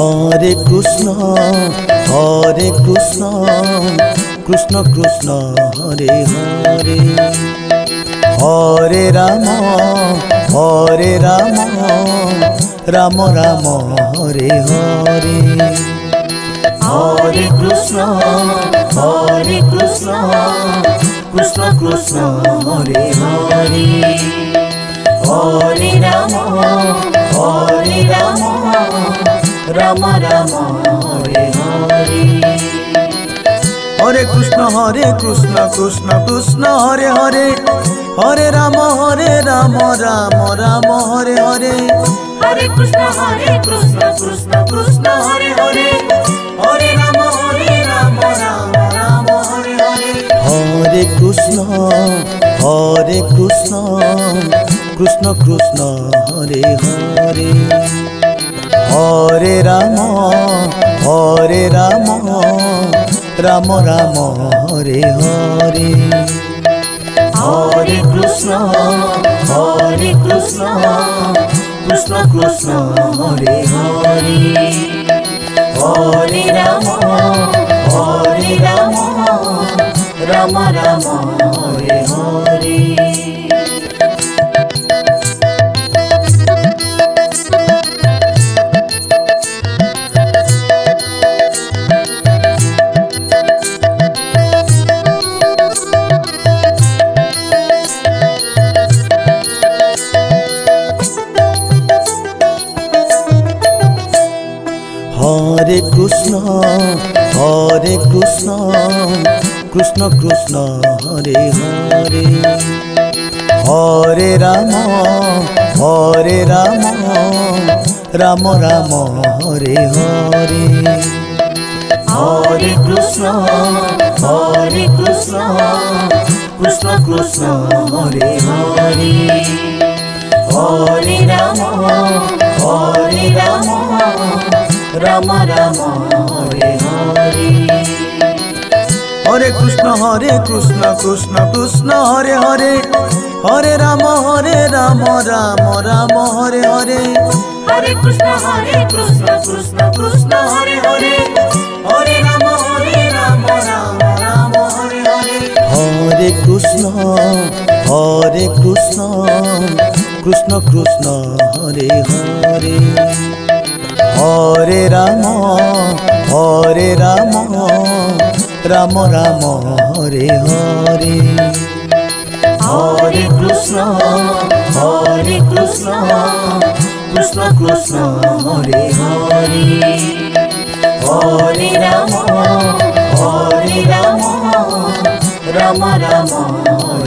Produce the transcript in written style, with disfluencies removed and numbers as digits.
Hare Krishna, Hare Krishna, Krishna Krishna, Hare Hare, Hare Rama, Hare Rama, Rama Rama, Hare Hare, Hare Krishna, Hare Krishna, Krishna Krishna, Hare Hare, Hare Rama, Hare Rama, Rama Rama, Hare Hare, Hare Krishna, Krishna Krishna, Hare Hare, Hare Rama, Rama Rama, Hare Hare, Hare Krishna, Krishna Krishna, Hare Hare, Hare Rama, Rama Rama, Hare Hare, Hare Krishna, Krishna Krishna, Hare Hare, Hare Rama, Rama Rama, Hare Hare, Hare Krishna, Krishna Krishna, Hare Hare, Hare Rama, Rama Rama, Hare Hare. Hare Krishna, Krishna Krishna, Hare Hare, Hare Rama, Rama Rama, Hare Hare, Hare Krishna, Krishna Krishna, Hare Hare, Hare Rama, Rama Rama, Hare Hare, Hare Krishna, Krishna Krishna, Hare Hare, Hare Rama, Rama Rama, Hare Hare, Hare Krishna, Krishna Krishna, Hare Hare, Hare Rama, Rama Rama, Hare Hare, Hare Krishna, Krishna Krishna, Hare Hare, Hare Rama, Rama Rama, Hare Hare, Hare Krishna, Krishna Krishna, Hare Hare, Hare Rama, Rama Rama,